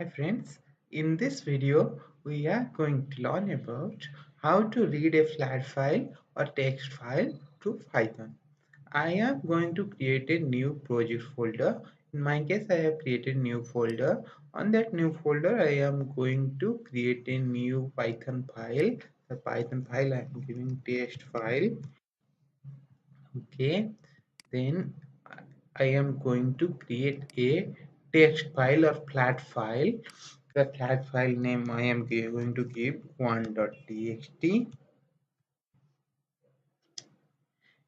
Hi friends, in this video we are going to learn about how to read a flat file or text file to Python. I am going to create a new project folder. In my case I have created a new folder. On that new folder I am going to create a new Python file. The Python file I am giving text file. Okay, then I am going to create a text file or flat file. The flat file name I am going to give 1.txt.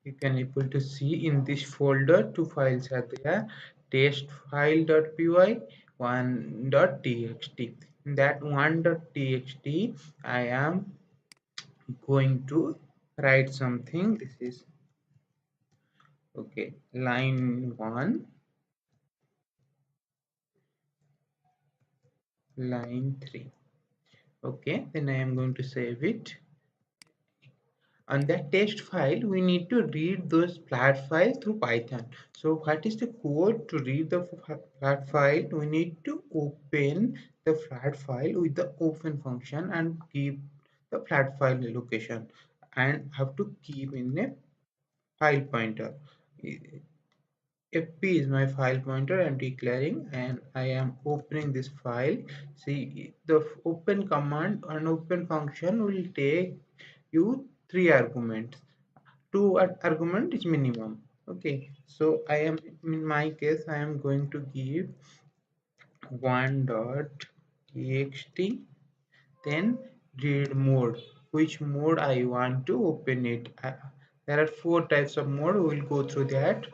You can able to see in this folder two files are there, test file.py, 1.txt. In that 1.txt I am going to write something. This is okay, line 1, line 3. Okay, then I am going to save it. On that text file we need to read those flat files through Python. So what is the code to read the flat file? We need to open the flat file with the open function and keep the flat file location and have to keep in a file pointer. fp is my file pointer I'm declaring, and I am opening this file. See, the open command and open function will take you three arguments. Two argument is minimum. Okay, so I am, in my case I am going to give 1.txt, then read mode, which mode I want to open it. There are four types of mode. We will go through that.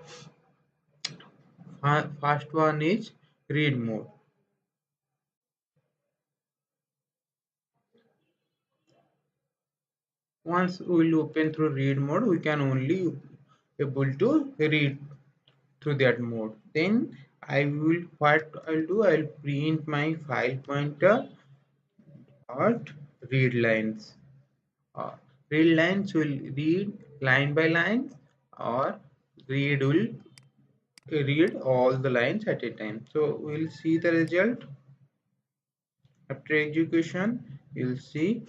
First one is read mode. Once we will open through read mode, we can only able to read through that mode. Then what I'll do, I'll print my file pointer dot read lines. Uh, Read lines will read line by line, or read will read all the lines at a time. So we'll see the result after execution. You'll see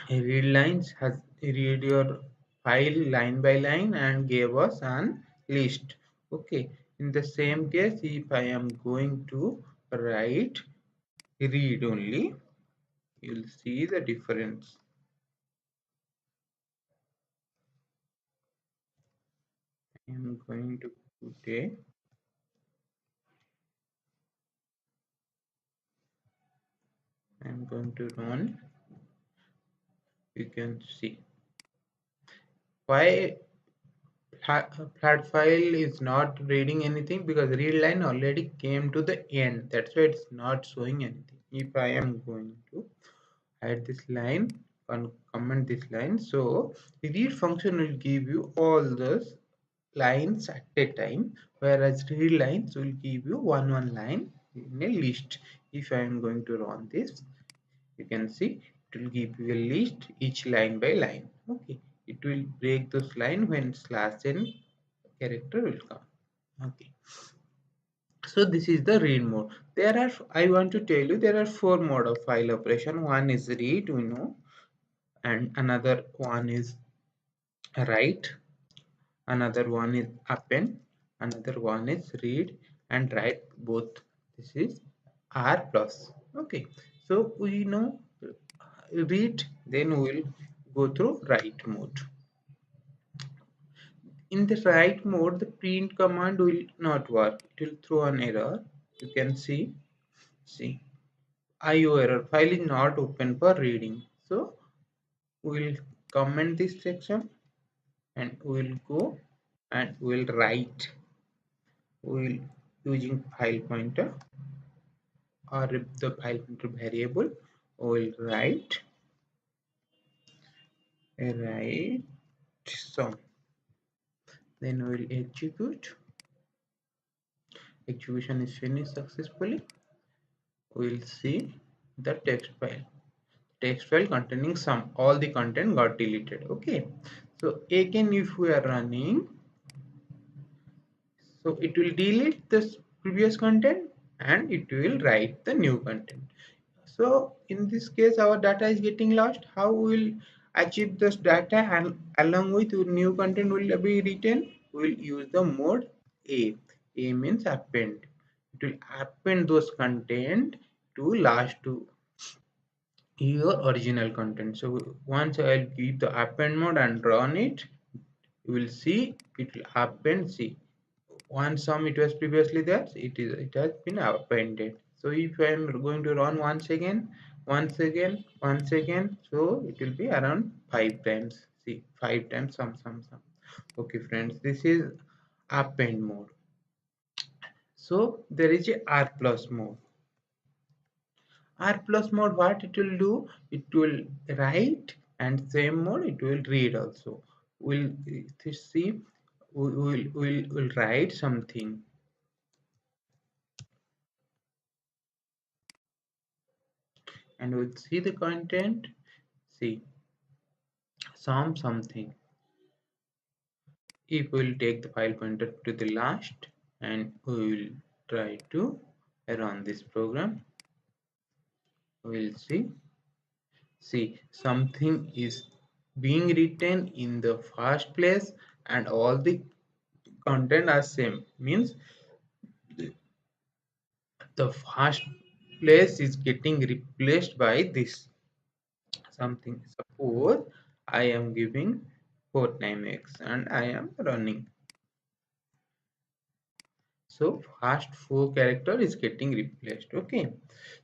read lines has read your file line by line and gave us an list. Okay, in the same case if I am going to write read only, you'll see the difference. I am going to put a, I am going to run. You can see why flat file is not reading anything, because read line already came to the end. That's why it's not showing anything. If I am going to add this line and comment this line, so the read function will give you all those lines at a time, whereas read lines will give you one line in a list. If I am going to run this, you can see it will give you a list each line by line. Okay, it will break those line when slash n character will come. Okay, so this is the read mode. There are, I want to tell you, there are four mode of file operation. One is read, we know, and another one is write, another one is append, another one is read and write both. This is R plus. Okay, so we know read, then we will go through write mode. In the write mode, the print command will not work. It will throw an error. You can see IO error, file is not open for reading. So we'll comment this section and we'll go and we'll write. We'll using file pointer or the file pointer variable. We'll write some. Then we'll execute. Execution is finished successfully. We'll see the text file containing some, all the content got deleted. Okay, so again if we are running, so it will delete this previous content and it will write the new content. So in this case, our data is getting lost. How will achieve this data and along with new content will be written? We'll use the mode A. A means append. It will append those content to last to your original content. So once I'll give the append mode and run it, you will see it will append. See, one sum it was previously there, it has been appended. So if I am going to run once again, so it will be around 5 times. See, 5 times sum. Okay friends, this is append mode. So there is a r plus mode. R plus mode, what it will do, it will write, and same mode it will read also. We'll see, we'll write something, and we'll see the content. See, something. If we'll take the file pointer to the last, and we will try to run this program, we'll see something is being written in the first place, and all the content are same, means the first place is getting replaced by this something. Suppose I am giving 4 times x and I am running. So first 4 character is getting replaced. Okay.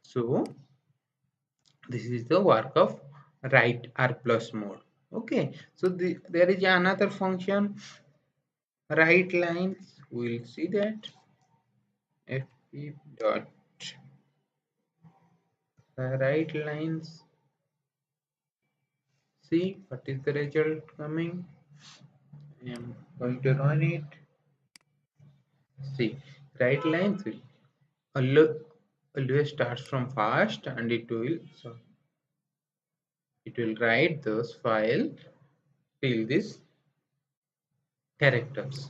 So this is the work of write r plus mode. Okay. So there is another function, write lines. We'll see that fp dot write lines. See what is the result coming. I am going to run it. See, write lines will always starts from first, and it will write those file till this characters.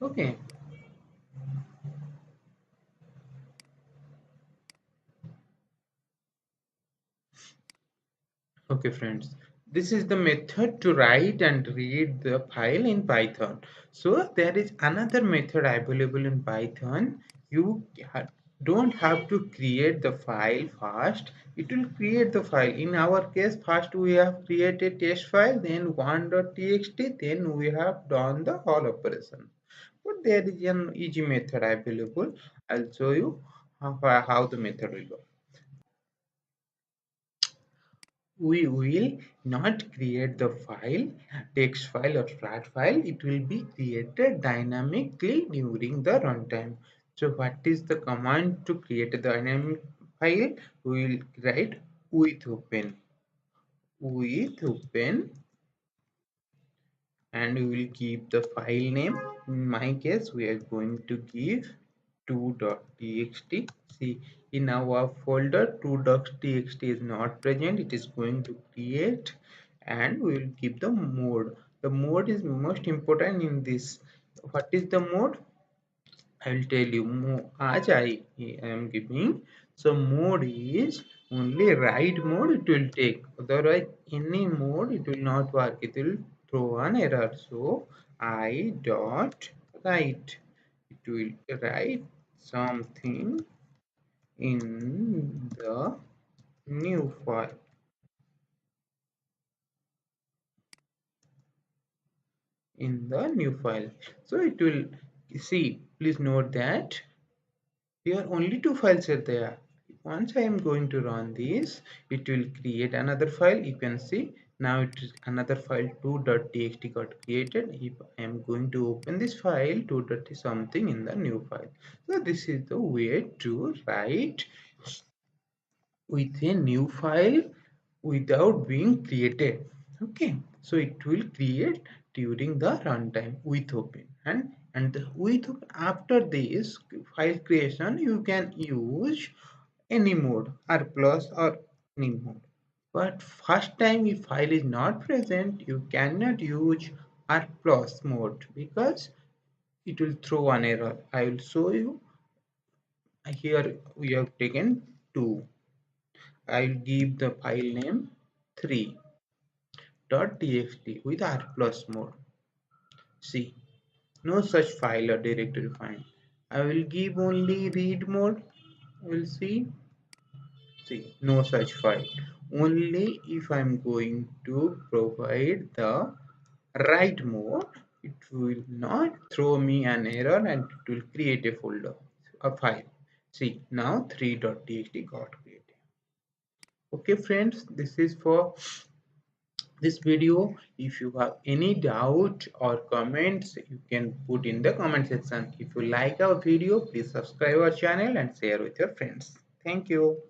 Okay. Okay, friends. This is the method to write and read the file in Python. So there is another method available in Python. You don't have to create the file first. It will create the file. In our case, first we have created test file, then 1.txt, then we have done the whole operation. But there is an easy method available. I'll show you how the method will go. We will not create the file, text file or flat file. It will be created dynamically during the runtime. So what is the command to create a dynamic file? We will write with open, and we will keep the file name. In my case, we are going to give 2.txt. See, in our folder 2.txt is not present. It is going to create, and we will keep the mode. The mode is most important in this. What is the mode? I will tell you. As I am giving, so mode is only write mode it will take. Otherwise, any mode it will not work. It will throw an error. So I dot write. It will write something in the new file. In the new file. So it will see. Please note that here only two files are there. Once I am going to run this, it will create another file. You can see now it is another file 2.txt got created. If I am going to open this file 2. Something in the new file. So this is the way to write with a new file without being created. Okay, so it will create during the runtime with open, and with open, after this file creation you can use any mode, r plus or any mode. But first time if file is not present, you cannot use r plus mode because it will throw an error. I will show you Here we have taken 2. I'll give the file name 3.txt with r plus mode. See, no such file or directory find. I will give only read mode. We'll see, no such file. Only if I'm going to provide the write mode, it will not throw me an error and it will create a folder, a file. See, now 3.txt got created. Okay friends, this is for this video. If you have any doubt or comments, you can put in the comment section. If you like our video, please subscribe our channel and share with your friends. Thank you.